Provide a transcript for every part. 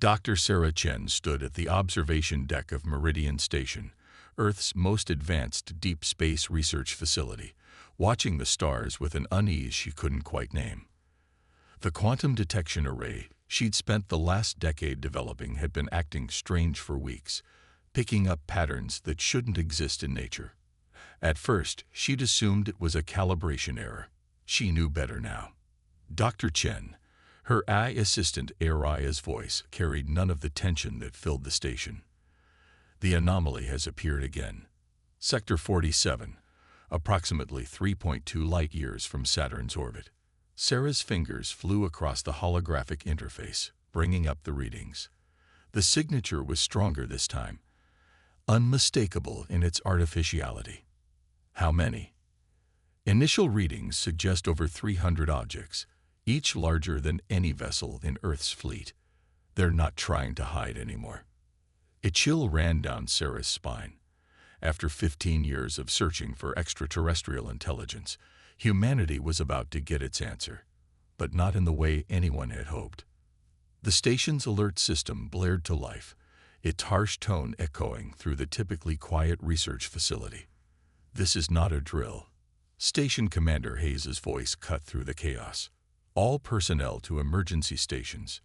Dr. Sarah Chen stood at the observation deck of Meridian Station, Earth's most advanced deep space research facility, watching the stars with an unease she couldn't quite name. The quantum detection array she'd spent the last decade developing had been acting strange for weeks, picking up patterns that shouldn't exist in nature. At first, she'd assumed it was a calibration error. She knew better now. Dr. Chen, her AI assistant Aria's voice carried none of the tension that filled the station. The anomaly has appeared again. Sector 47, approximately 3.2 light-years from Saturn's orbit. Sarah's fingers flew across the holographic interface, bringing up the readings. The signature was stronger this time, unmistakable in its artificiality. How many? Initial readings suggest over 300 objects, each larger than any vessel in Earth's fleet. They're not trying to hide anymore. A chill ran down Sarah's spine. After 15 years of searching for extraterrestrial intelligence, humanity was about to get its answer, but not in the way anyone had hoped. The station's alert system blared to life, its harsh tone echoing through the typically quiet research facility. "This is not a drill." Station Commander Hayes's voice cut through the chaos. "All personnel to emergency stations.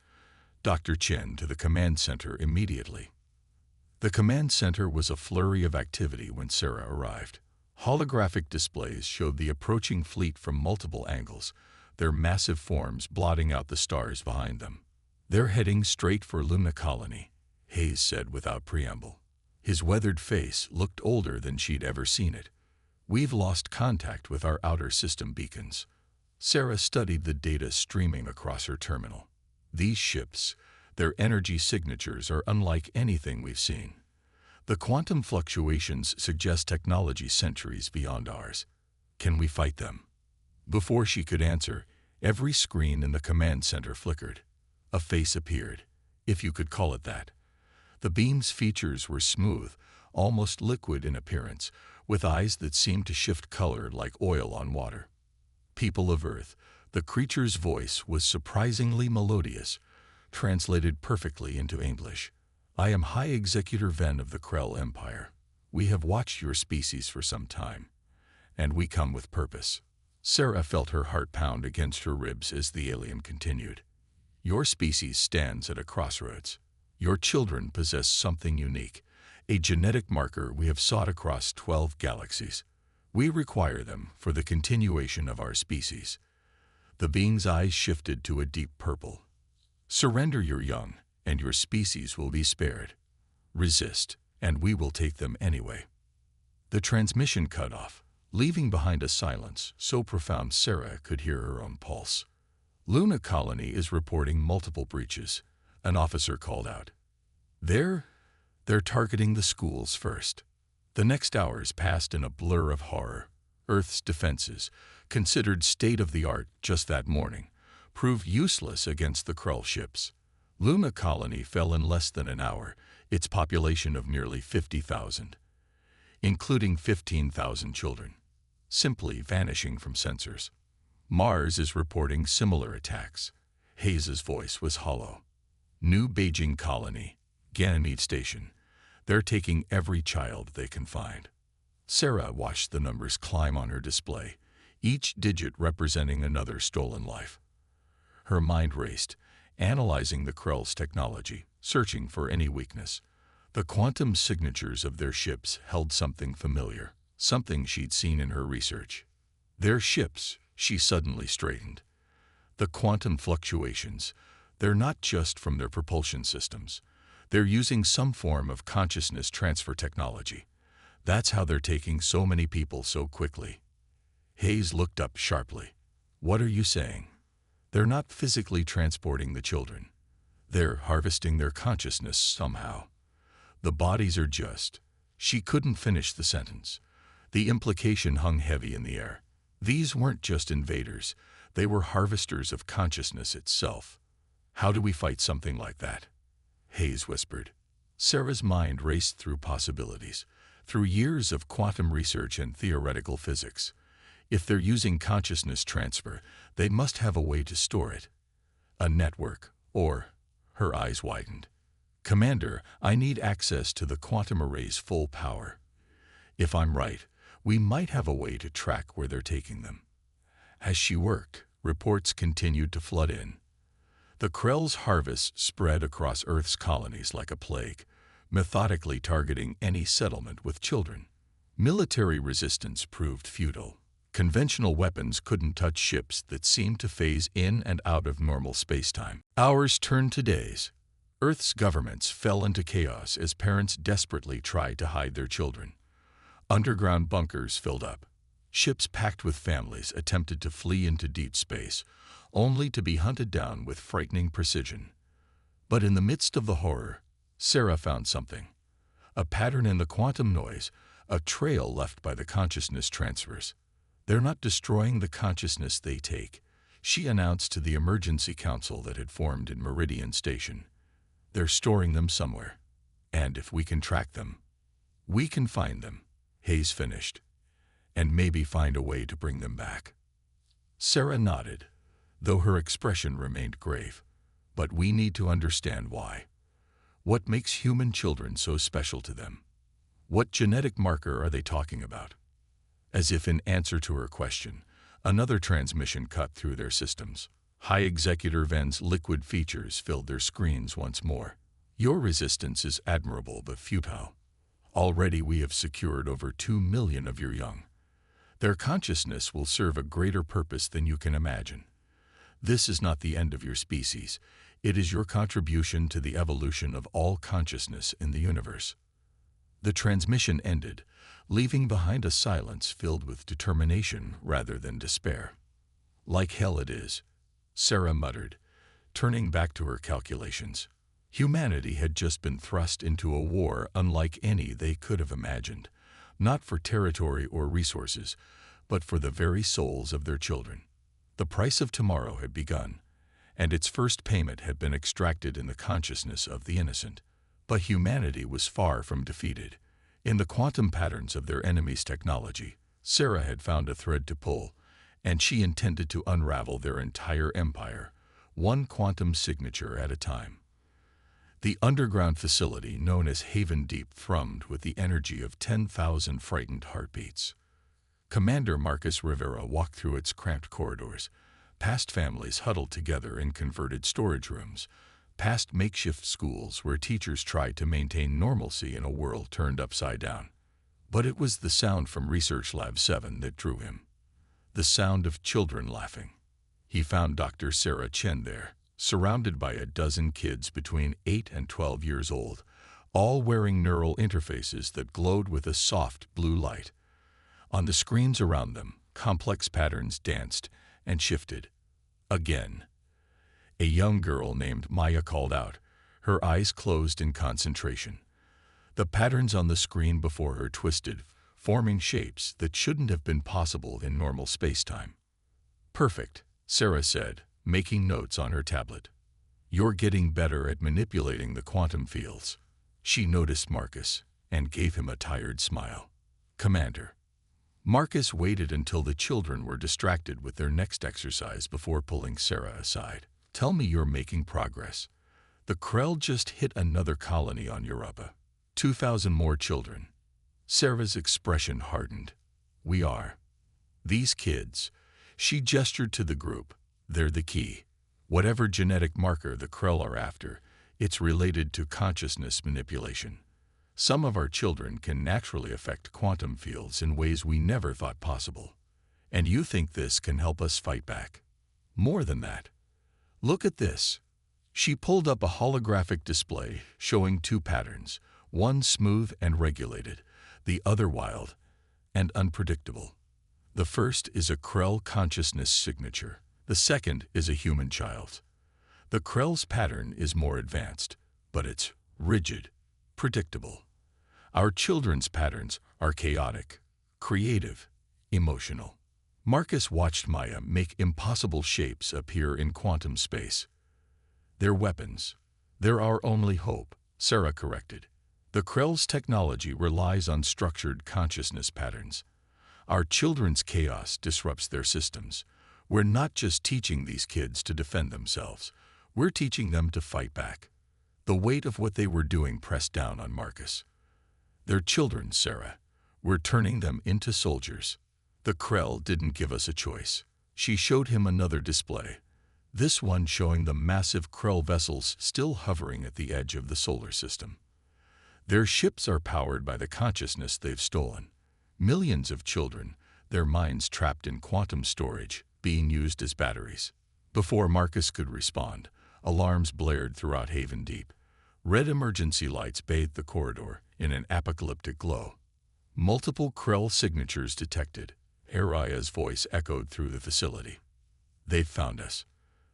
Dr. Chen to the command center immediately." The command center was a flurry of activity when Sarah arrived. Holographic displays showed the approaching fleet from multiple angles, their massive forms blotting out the stars behind them. "They're heading straight for Luna Colony," Hayes said without preamble. His weathered face looked older than she'd ever seen it. "We've lost contact with our outer system beacons." Sarah studied the data streaming across her terminal. "These ships, their energy signatures are unlike anything we've seen. The quantum fluctuations suggest technology centuries beyond ours. Can we fight them?" Before she could answer, every screen in the command center flickered. A face appeared, if you could call it that. The beam's features were smooth, almost liquid in appearance, with eyes that seemed to shift color like oil on water. "People of Earth," the creature's voice was surprisingly melodious, translated perfectly into English. "I am High Executor Ven of the Krell Empire. We have watched your species for some time, and we come with purpose." Sarah felt her heart pound against her ribs as the alien continued. "Your species stands at a crossroads. Your children possess something unique, a genetic marker we have sought across 12 galaxies. We require them for the continuation of our species." The being's eyes shifted to a deep purple. "Surrender your young, and your species will be spared. Resist, and we will take them anyway." The transmission cut off, leaving behind a silence so profound Sarah could hear her own pulse. "Luna Colony is reporting multiple breaches," an officer called out. They're targeting the schools first." The next hours passed in a blur of horror. Earth's defenses, considered state-of-the-art just that morning, proved useless against the Krull ships. Luna Colony fell in less than an hour, its population of nearly 50,000, including 15,000 children, simply vanishing from sensors. Mars is reporting similar attacks. Hayes's voice was hollow. "New Beijing Colony, Ganymede Station. They're taking every child they can find." Sarah watched the numbers climb on her display, each digit representing another stolen life. Her mind raced, analyzing the Krell's technology, searching for any weakness. The quantum signatures of their ships held something familiar, something she'd seen in her research. Their ships, she suddenly straightened. The quantum fluctuations, they're not just from their propulsion systems. They're using some form of consciousness transfer technology. That's how they're taking so many people so quickly. Hayes looked up sharply. "What are you saying?" "They're not physically transporting the children. They're harvesting their consciousness somehow. The bodies are just..." She couldn't finish the sentence. The implication hung heavy in the air. These weren't just invaders. They were harvesters of consciousness itself. "How do we fight something like that?" Hayes whispered. Sarah's mind raced through possibilities, through years of quantum research and theoretical physics. If they're using consciousness transfer, they must have a way to store it. A network, or... Her eyes widened. Commander, I need access to the quantum array's full power. If I'm right, we might have a way to track where they're taking them. As she worked, reports continued to flood in. The Krell's harvest spread across Earth's colonies like a plague, methodically targeting any settlement with children. Military resistance proved futile. Conventional weapons couldn't touch ships that seemed to phase in and out of normal spacetime. Hours turned to days. Earth's governments fell into chaos as parents desperately tried to hide their children. Underground bunkers filled up. Ships packed with families attempted to flee into deep space, only to be hunted down with frightening precision. But in the midst of the horror, Sarah found something. A pattern in the quantum noise, a trail left by the consciousness transfers. They're not destroying the consciousness they take, she announced to the emergency council that had formed in Meridian Station. They're storing them somewhere. And if we can track them, we can find them, Hayes finished, and maybe find a way to bring them back. Sarah nodded, though her expression remained grave. But we need to understand why. What makes human children so special to them? What genetic marker are they talking about? As if in answer to her question, another transmission cut through their systems. High Executor Ven's liquid features filled their screens once more. Your resistance is admirable but futile. Already we have secured over 2 million of your young. Their consciousness will serve a greater purpose than you can imagine. This is not the end of your species. It is your contribution to the evolution of all consciousness in the universe. The transmission ended, leaving behind a silence filled with determination rather than despair. Like hell it is, Sarah muttered, turning back to her calculations. Humanity had just been thrust into a war unlike any they could have imagined, not for territory or resources, but for the very souls of their children. The price of tomorrow had begun, and its first payment had been extracted in the consciousness of the innocent. But humanity was far from defeated. In the quantum patterns of their enemy's technology, Sarah had found a thread to pull, and she intended to unravel their entire empire, one quantum signature at a time. The underground facility known as Haven Deep thrummed with the energy of 10,000 frightened heartbeats. Commander Marcus Rivera walked through its cramped corridors, past families huddled together in converted storage rooms, past makeshift schools where teachers tried to maintain normalcy in a world turned upside down. But it was the sound from Research Lab 7 that drew him. The sound of children laughing. He found Dr. Sarah Chen there, surrounded by a dozen kids between 8 and 12 years old, all wearing neural interfaces that glowed with a soft blue light. On the screens around them, complex patterns danced and shifted. Again. A young girl named Maya called out, her eyes closed in concentration. The patterns on the screen before her twisted, forming shapes that shouldn't have been possible in normal spacetime. Perfect, Sarah said, making notes on her tablet. You're getting better at manipulating the quantum fields. She noticed Marcus and gave him a tired smile. Commander. Marcus waited until the children were distracted with their next exercise before pulling Sarah aside. Tell me you're making progress. The Krell just hit another colony on Europa. 2,000 more children. Sarah's expression hardened. We are. These kids. She gestured to the group. They're the key. Whatever genetic marker the Krell are after, it's related to consciousness manipulation. Some of our children can naturally affect quantum fields in ways we never thought possible. And you think this can help us fight back? More than that. Look at this. She pulled up a holographic display showing 2 patterns, one smooth and regulated, the other wild and unpredictable. The first is a Krell consciousness signature. The second is a human child's. The Krell's pattern is more advanced, but it's rigid, predictable. Our children's patterns are chaotic, creative, emotional. Marcus watched Maya make impossible shapes appear in quantum space. They're weapons. They're our only hope, Sarah corrected. The Krell's technology relies on structured consciousness patterns. Our children's chaos disrupts their systems. We're not just teaching these kids to defend themselves. We're teaching them to fight back. The weight of what they were doing pressed down on Marcus. They're children, Sarah. We're turning them into soldiers. The Krell didn't give us a choice. She showed him another display. This one showing the massive Krell vessels still hovering at the edge of the solar system. Their ships are powered by the consciousness they've stolen. Millions of children, their minds trapped in quantum storage, being used as batteries. Before Marcus could respond, alarms blared throughout Haven Deep. Red emergency lights bathed the corridor in an apocalyptic glow. Multiple Krell signatures detected. Araya's voice echoed through the facility. "They've found us."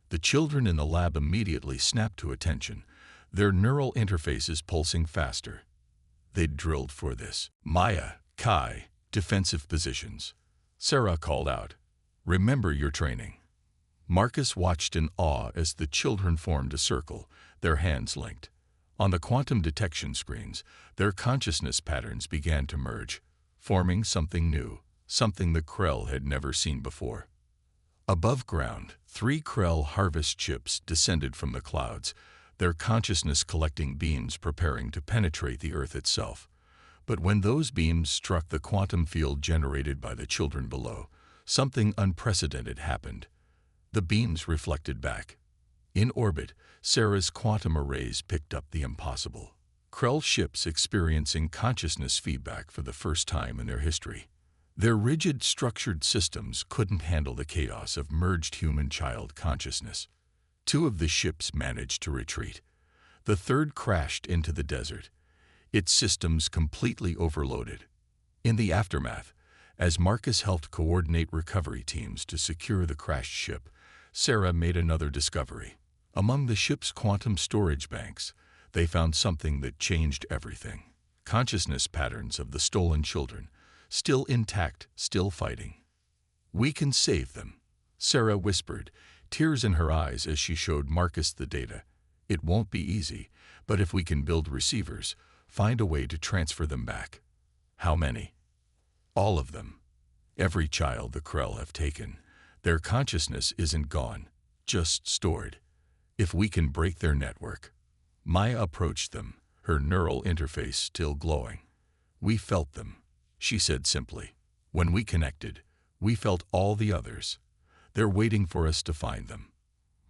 The children in the lab immediately snapped to attention, their neural interfaces pulsing faster. They'd drilled for this. "Maya, Kai, defensive positions." Sarah called out, "Remember your training." Marcus watched in awe as the children formed a circle, their hands linked. On the quantum detection screens, their consciousness patterns began to merge, forming something new, something the Krell had never seen before. Above ground, 3 Krell harvest ships descended from the clouds, their consciousness collecting beams preparing to penetrate the Earth itself. But when those beams struck the quantum field generated by the children below, something unprecedented happened. The beams reflected back. In orbit, Sarah's quantum arrays picked up the impossible. Krell ships experiencing consciousness feedback for the first time in their history. Their rigid, structured systems couldn't handle the chaos of merged human-child consciousness. 2 of the ships managed to retreat. The third crashed into the desert, its systems completely overloaded. In the aftermath, as Marcus helped coordinate recovery teams to secure the crashed ship, Sarah made another discovery. Among the ship's quantum storage banks, they found something that changed everything. Consciousness patterns of the stolen children, still intact, still fighting. "We can save them," Sarah whispered, tears in her eyes as she showed Marcus the data. "It won't be easy, but if we can build receivers, find a way to transfer them back." "How many?" "All of them. Every child the Krell have taken. Their consciousness isn't gone, just stored. If we can break their network." Maya approached them, her neural interface still glowing. "We felt them," she said simply. "When we connected, we felt all the others. They're waiting for us to find them."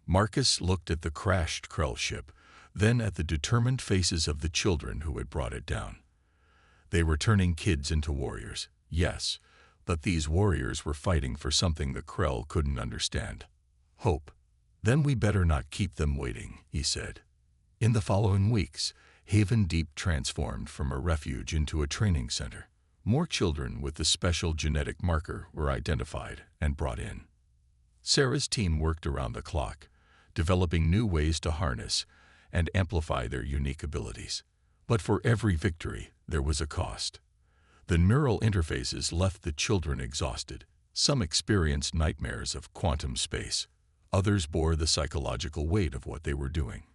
Marcus looked at the crashed Krell ship, then at the determined faces of the children who had brought it down. They were turning kids into warriors, yes, but these warriors were fighting for something the Krell couldn't understand. Hope. "Then we better not keep them waiting," he said. In the following weeks, Haven Deep transformed from a refuge into a training center. More children with the special genetic marker were identified and brought in. Sarah's team worked around the clock, developing new ways to harness and amplify their unique abilities. But for every victory, there was a cost. The neural interfaces left the children exhausted. Some experienced nightmares of quantum space. Others bore the psychological weight of what they were doing,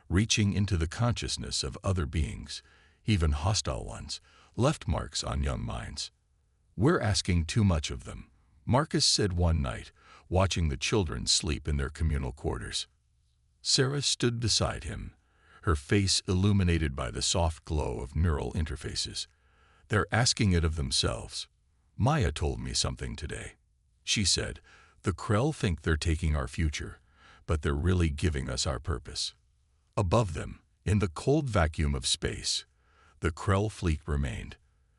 reaching into the consciousness of other beings, even hostile ones, left marks on young minds. "We're asking too much of them," Marcus said one night, watching the children sleep in their communal quarters. Sarah stood beside him, her face illuminated by the soft glow of neural interfaces. "They're asking it of themselves. Maya told me something today. She said, the Krell think they're taking our future, but they're really giving us our purpose." Above them, in the cold vacuum of space, the Krell fleet remained.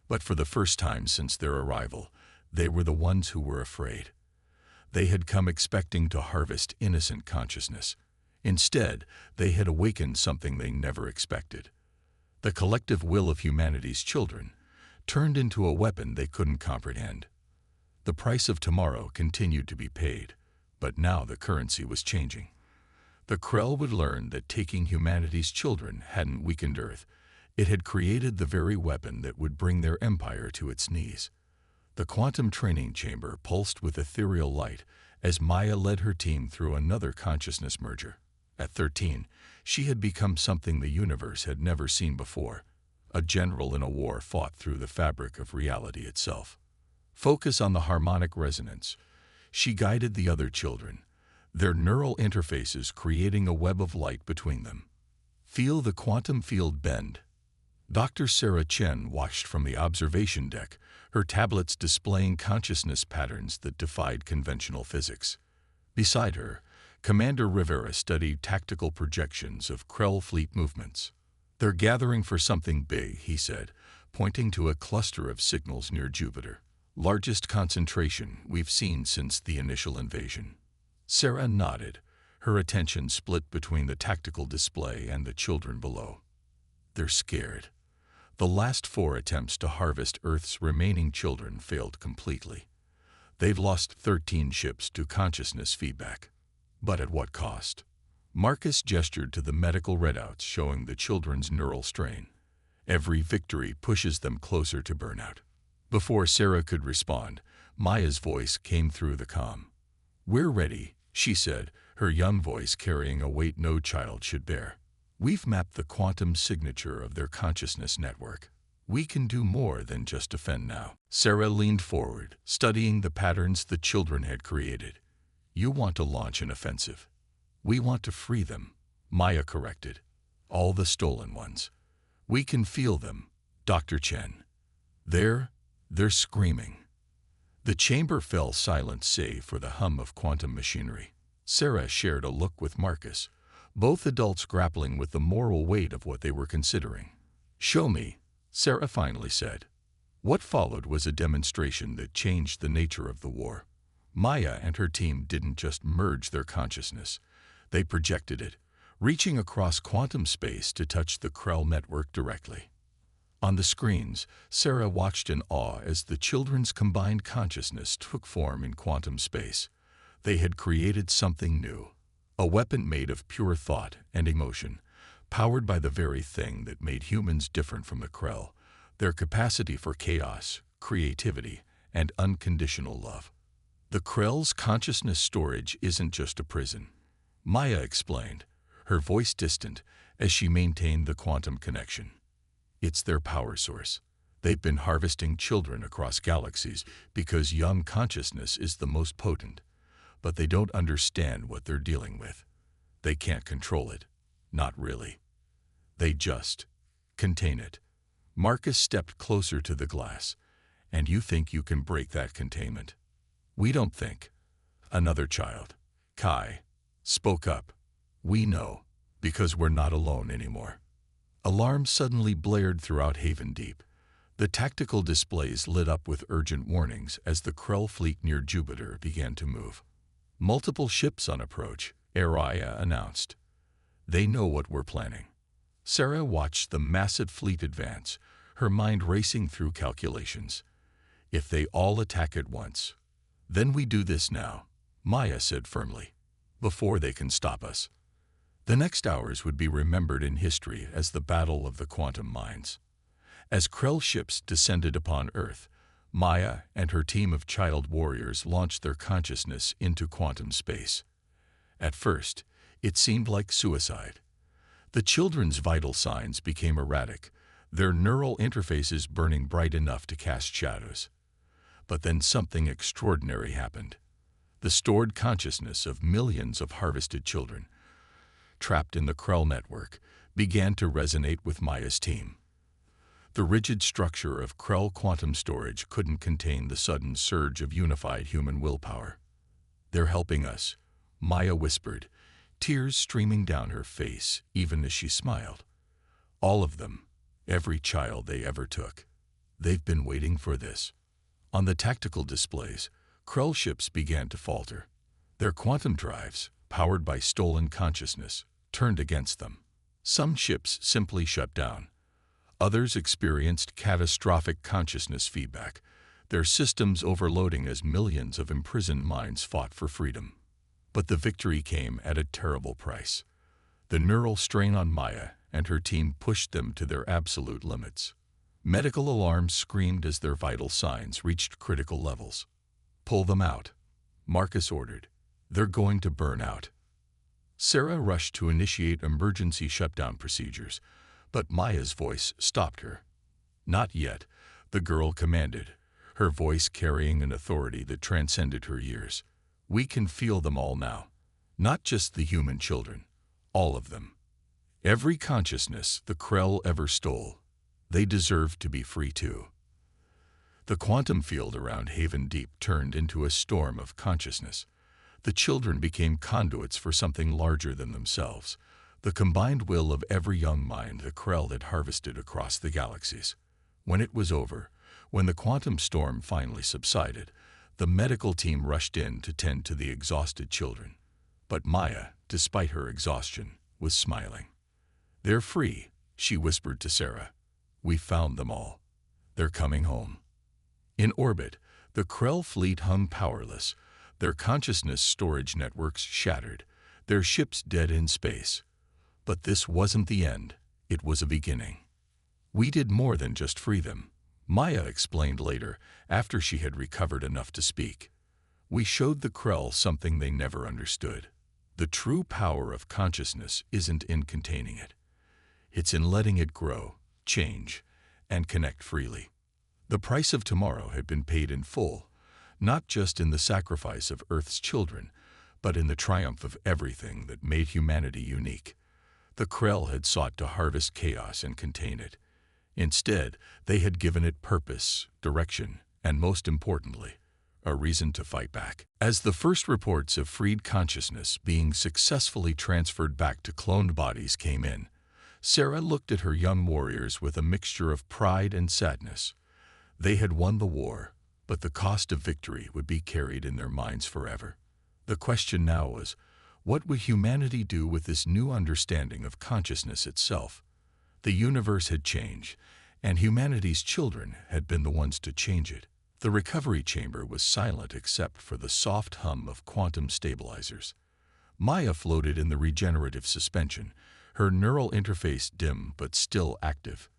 But for the first time since their arrival, they were the ones who were afraid. They had come expecting to harvest innocent consciousness. Instead, they had awakened something they never expected. The collective will of humanity's children, turned into a weapon they couldn't comprehend. The price of tomorrow continued to be paid, but now the currency was changing. The Krell would learn that taking humanity's children hadn't weakened Earth. It had created the very weapon that would bring their empire to its knees. The quantum training chamber pulsed with ethereal light as Maya led her team through another consciousness merger. At 13, she had become something the universe had never seen before, a general in a war fought through the fabric of reality itself. Focus on the harmonic resonance. She guided the other children, their neural interfaces creating a web of light between them. Feel the quantum field bend. Dr. Sarah Chen watched from the observation deck, her tablets displaying consciousness patterns that defied conventional physics. Beside her, Commander Rivera studied tactical projections of Krell fleet movements. "They're gathering for something big," he said, pointing to a cluster of signals near Jupiter. "Largest concentration we've seen since the initial invasion." Sarah nodded, her attention split between the tactical display and the children below. They're scared. The last 4 attempts to harvest Earth's remaining children failed completely. They've lost 13 ships to consciousness feedback. But at what cost? Marcus gestured to the medical readouts showing the children's neural strain. Every victory pushes them closer to burnout. Before Sarah could respond, Maya's voice came through the comm. "We're ready," she said, her young voice carrying a weight no child should bear. "We've mapped the quantum signature of their consciousness network. We can do more than just defend now." Sarah leaned forward, studying the patterns the children had created. "You want to launch an offensive. We want to free them," Maya corrected. "All the stolen ones. We can feel them, Dr. Chen. They're screaming." The chamber fell silent save for the hum of quantum machinery. Sarah shared a look with Marcus, both adults grappling with the moral weight of what they were considering. "Show me," Sarah finally said. What followed was a demonstration that changed the nature of the war. Maya and her team didn't just merge their consciousness, they projected it, reaching across quantum space to touch the Krell network directly. On the screens, Sarah watched in awe as the children's combined consciousness took form in quantum space. They had created something new, a weapon made of pure thought and emotion, powered by the very thing that made humans different from the Krell, their capacity for chaos, creativity, and unconditional love. "The Krell's consciousness storage isn't just a prison," Maya explained, her voice distant as she maintained the quantum connection. "It's their power source. They've been harvesting children across galaxies because young consciousness is the most potent, but they don't understand what they're dealing with. They can't control it. Not really. They just contain it." Marcus stepped closer to the glass. "And you think you can break that containment?" "We don't think." Another child, Kai, spoke up. "We know, because we're not alone anymore." Alarms suddenly blared throughout Haven Deep. The tactical displays lit up with urgent warnings as the Krell fleet near Jupiter began to move. "Multiple ships on approach," Araya announced. "They know what we're planning." Sarah watched the massive fleet advance, her mind racing through calculations. "If they all attack at once, then we do this now," Maya said firmly, "before they can stop us." The next hours would be remembered in history as the Battle of the Quantum Mines. As Krell ships descended upon Earth, Maya and her team of child warriors launched their consciousness into quantum space. At first, it seemed like suicide. The children's vital signs became erratic, their neural interfaces burning bright enough to cast shadows. But then something extraordinary happened. The stored consciousness of millions of harvested children, trapped in the Krell network, began to resonate with Maya's team. The rigid structure of Krell quantum storage couldn't contain the sudden surge of unified human willpower. "They're helping us," Maya whispered, tears streaming down her face even as she smiled. "All of them, every child they ever took. They've been waiting for this." On the tactical displays, Krell ships began to falter. Their quantum drives, powered by stolen consciousness, turned against them. Some ships simply shut down. Others experienced catastrophic consciousness feedback, their systems overloading as millions of imprisoned minds fought for freedom. But the victory came at a terrible price. The neural strain on Maya and her team pushed them to their absolute limits. Medical alarms screamed as their vital signs reached critical levels. "Pull them out," Marcus ordered. "They're going to burn out." Sarah rushed to initiate emergency shutdown procedures, but Maya's voice stopped her. "Not yet," the girl commanded, her voice carrying an authority that transcended her years. "We can feel them all now. Not just the human children, all of them. Every consciousness the Krell ever stole, they deserved to be free too. The quantum field around Haven Deep turned into a storm of consciousness. The children became conduits for something larger than themselves, the combined will of every young mind the Krell had harvested across the galaxies. When it was over, when the quantum storm finally subsided, the medical team rushed in to tend to the exhausted children. But Maya, despite her exhaustion, was smiling. "They're free," she whispered to Sarah. "We found them all. They're coming home." In orbit, the Krell fleet hung powerless, their consciousness storage networks shattered, their ships dead in space. But this wasn't the end, it was a beginning. "We did more than just free them," Maya explained later, after she had recovered enough to speak. "We showed the Krell something they never understood. The true power of consciousness isn't in containing it. It's in letting it grow, change, and connect freely." The price of tomorrow had been paid in full, not just in the sacrifice of Earth's children, but in the triumph of everything that made humanity unique. The Krell had sought to harvest chaos and contain it. Instead, they had given it purpose, direction, and most importantly, a reason to fight back. As the first reports of freed consciousness being successfully transferred back to cloned bodies came in, Sarah looked at her young warriors with a mixture of pride and sadness. They had won the war, but the cost of victory would be carried in their minds forever. The question now was, what would humanity do with this new understanding of consciousness itself? The universe had changed, and humanity's children had been the ones to change it. The recovery chamber was silent except for the soft hum of quantum stabilizers. Maya floated in the regenerative suspension, her neural interface dim but still active.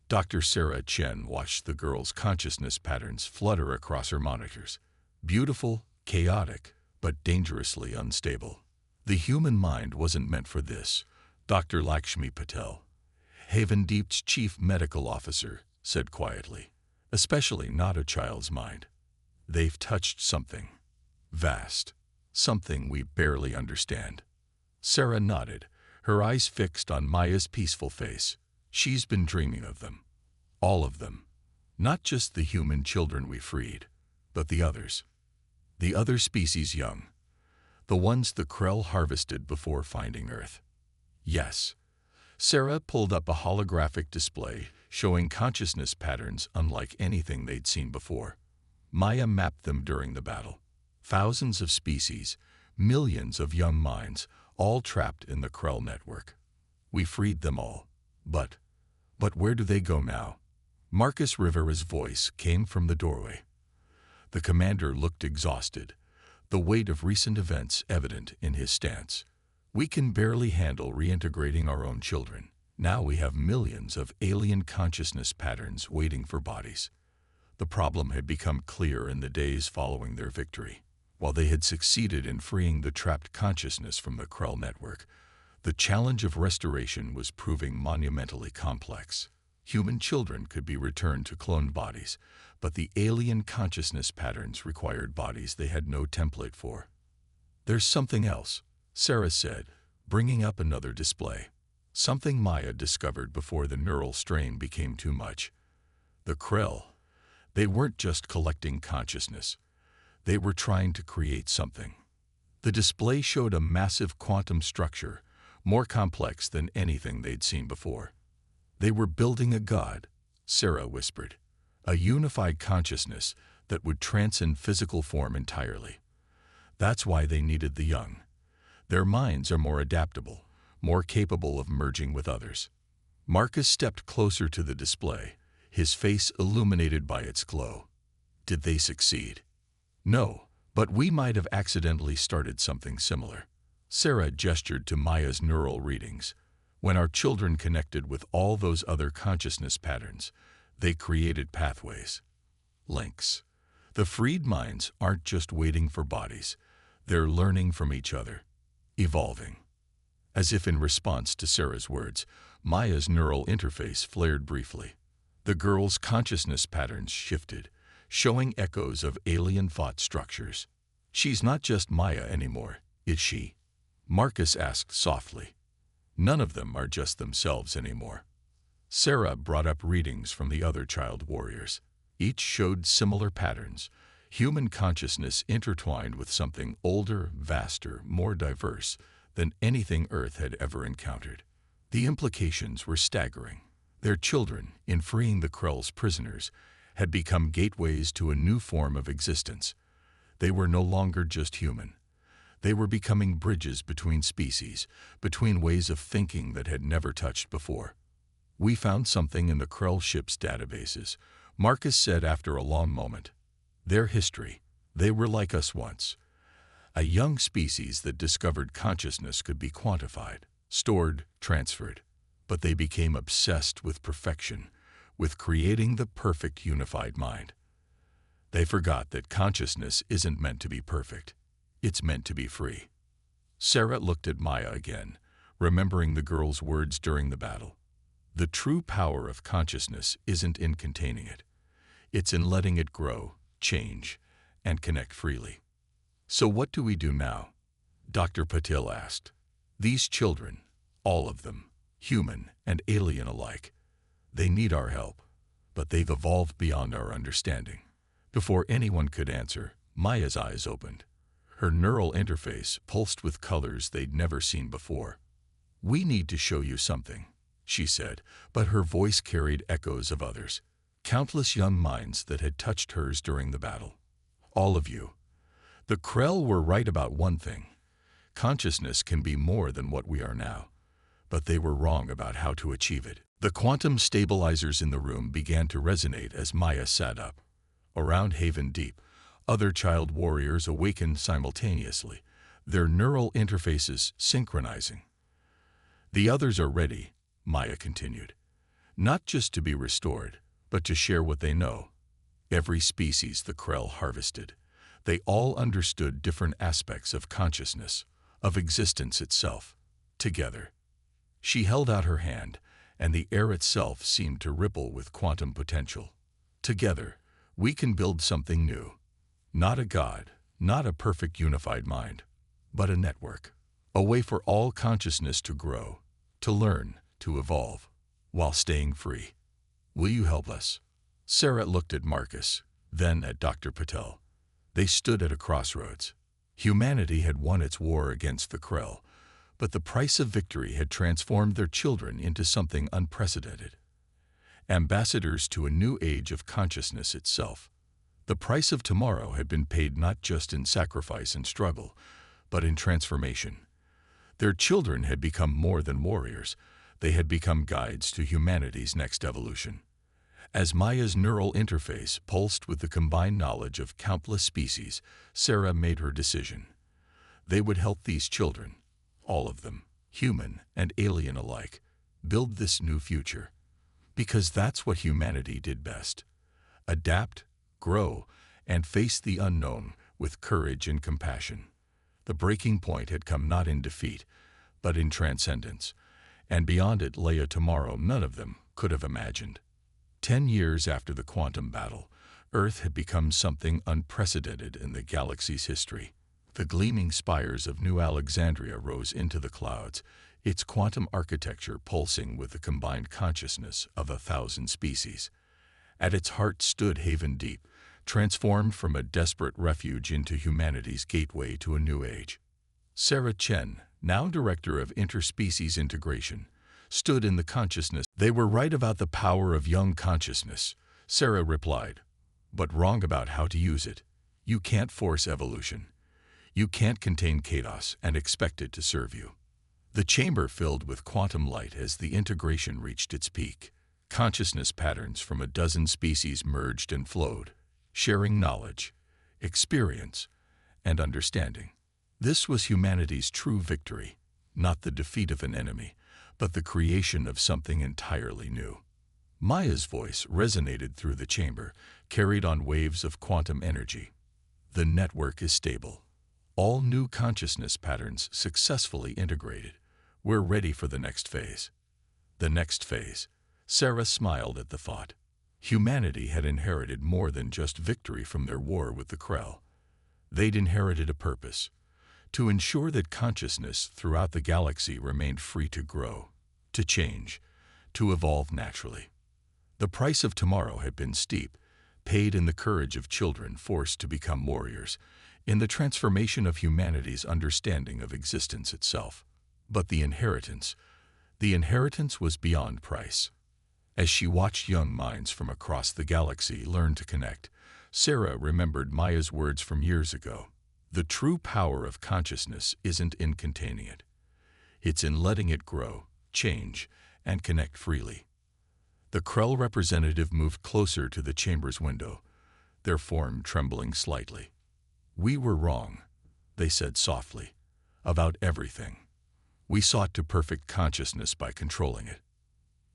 Dr. Sarah Chen watched the girl's consciousness patterns flutter across her monitors. Beautiful, chaotic, but dangerously unstable. The human mind wasn't meant for this, Dr. Lakshmi Patel, Haven Deep's chief medical officer, said quietly. Especially not a child's mind. They've touched something vast, something we barely understand. Sarah nodded, her eyes fixed on Maya's peaceful face. She's been dreaming of them. All of them. Not just the human children we freed, but the others. The other species young. The ones the Krell harvested before finding Earth. Yes. Sarah pulled up a holographic display showing consciousness patterns unlike anything they'd seen before. Maya mapped them during the battle. Thousands of species, millions of young minds, all trapped in the Krell network. We freed them all. But where do they go now? Marcus Rivera's voice came from the doorway. The commander looked exhausted, the weight of recent events evident in his stance. We can barely handle reintegrating our own children. Now we have millions of alien consciousness patterns waiting for bodies. The problem had become clear in the days following their victory. While they had succeeded in freeing the trapped consciousness from the Krell network, the challenge of restoration was proving monumentally complex. Human children could be returned to cloned bodies, but the alien consciousness patterns required bodies they had no template for. "There's something else," Sarah said, bringing up another display. Something Maya discovered before the neural strain became too much. The Krell, they weren't just collecting consciousness. They were trying to create something. The display showed a massive quantum structure, more complex than anything they'd seen before. They were building a god, Sarah whispered, a unified consciousness that would transcend physical form entirely. That's why they needed the young. Their minds are more adaptable, more capable of merging with others. Marcus stepped closer to the display, his face illuminated by its glow. Did they succeed? No, but we might have accidentally started something similar. Sarah gestured to Maya's neural readings. When our children connected with all those other consciousness patterns, they created pathways, links. The freed minds aren't just waiting for bodies. They're learning from each other, evolving. As if in response to Sarah's words, Maya's neural interface flared briefly. The girl's consciousness patterns shifted, showing echoes of alien thought structures. She's not just Maya anymore, is she? Marcus asked softly. None of them are just themselves anymore. Sarah brought up readings from the other child warriors. Each showed similar patterns, human consciousness intertwined with something older, vaster, more diverse than anything Earth had ever encountered. The implications were staggering. Their children, in freeing the Krell's prisoners, had become gateways to a new form of existence. They were no longer just human. They were becoming bridges between species, between ways of thinking that had never touched before. We found something in the Krell ship's databases, Marcus said after a long moment. Their history. They were like us once. A young species that discovered consciousness could be quantified, stored, transferred. But they became obsessed with perfection, with creating the perfect unified mind. They forgot that consciousness isn't meant to be perfect. It's meant to be free. Sarah looked at Maya again, remembering the girl's words during the battle. The true power of consciousness isn't in containing it. It's in letting it grow, change, and connect freely. So what do we do now? Dr. Patil asked. These children, all of them, human and alien alike, they need our help, but they've evolved beyond our understanding. Before anyone could answer, Maya's eyes opened. Her neural interface pulsed with colors they'd never seen before. We need to show you something, she said, but her voice carried echoes of others, countless young minds that had touched hers during the battle. All of you. The Krell were right about one thing. Consciousness can be more than what we are now. But they were wrong about how to achieve it. The quantum stabilizers in the room began to resonate as Maya sat up. Around Haven Deep, other child warriors awakened simultaneously, their neural interfaces synchronizing. The others are ready, Maya continued, not just to be restored, but to share what they know. Every species the Krell harvested, they all understood different aspects of consciousness, of existence itself, together. She held out her hand, and the air itself seemed to ripple with quantum potential. Together, we can build something new. Not a god, not a perfect unified mind, but a network. A way for all consciousness to grow, to learn, to evolve, while staying free. Will you help us? Sarah looked at Marcus, then at Dr. Patel. They stood at a crossroads. Humanity had won its war against the Krell, but the price of victory had transformed their children into something unprecedented. Ambassadors to a new age of consciousness itself. The price of tomorrow had been paid not just in sacrifice and struggle, but in transformation. Their children had become more than warriors. They had become guides to humanity's next evolution. As Maya's neural interface pulsed with the combined knowledge of countless species, Sarah made her decision. They would help these children, all of them, human and alien alike, build this new future. Because that's what humanity did best. Adapt, grow, and face the unknown with courage and compassion. The breaking point had come not in defeat, but in transcendence, and beyond it lay a tomorrow none of them could have imagined. 10 years after the quantum battle, Earth had become something unprecedented in the galaxy's history. The gleaming spires of New Alexandria rose into the clouds, its quantum architecture pulsing with the combined consciousness of 1,000 species. At its heart stood Haven Deep, transformed from a desperate refuge into humanity's gateway to a new age. Sarah Chen, now director of interspecies integration, stood in the consciousness. They were right about the power of young consciousness, Sarah replied, but wrong about how to use it. You can't force evolution. You can't contain chaos and expect it to serve you. The chamber filled with quantum light as the integration reached its peak. Consciousness patterns from a dozen species merged and flowed, sharing knowledge, experience, and understanding. This was humanity's true victory, not the defeat of an enemy, but the creation of something entirely new. Maya's voice resonated through the chamber, carried on waves of quantum energy. The network is stable. All new consciousness patterns successfully integrated. We're ready for the next phase. The next phase. Sarah smiled at the thought. Humanity had inherited more than just victory from their war with the Krell. They'd inherited a purpose, to ensure that consciousness throughout the galaxy remained free to grow, to change, to evolve naturally. The price of tomorrow had been steep, paid in the courage of children forced to become warriors, in the transformation of humanity's understanding of existence itself. But the inheritance was beyond price. As she watched young minds from across the galaxy learn to connect, Sarah remembered Maya's words from years ago. The true power of consciousness isn't in containing it. It's in letting it grow, change, and connect freely. The Krell representative moved closer to the chamber's window, their form trembling slightly. "We were wrong," they said softly, "about everything. We sought to perfect consciousness by controlling it.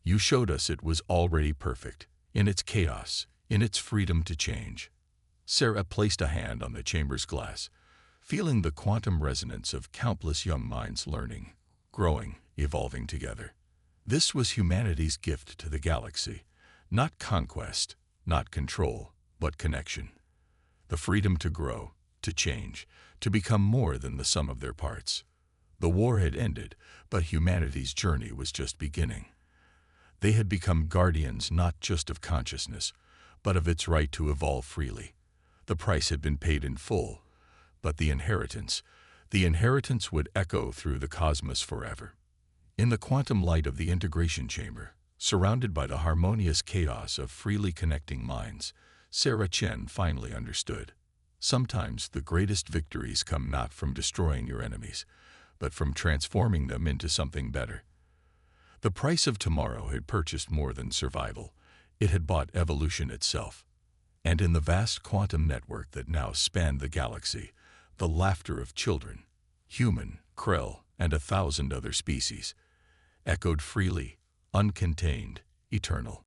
You showed us it was already perfect, in its chaos, in its freedom to change." Sarah placed a hand on the chamber's glass, feeling the quantum resonance of countless young minds learning, growing, evolving together. This was humanity's gift to the galaxy, not conquest, not control, but connection. The freedom to grow, to change, to become more than the sum of their parts. The war had ended, but humanity's journey was just beginning. They had become guardians not just of consciousness, but of its right to evolve freely. The price had been paid in full, but the inheritance would echo through the cosmos forever. In the quantum light of the integration chamber, surrounded by the harmonious chaos of freely connecting minds, Sarah Chen finally understood. Sometimes the greatest victories come not from destroying your enemies, but from transforming them into something better. The price of tomorrow had purchased more than survival. It had bought evolution itself. And in the vast quantum network that now spanned the galaxy, the laughter of children, human, Krell, and 1,000 other species, echoed freely, uncontained, eternal.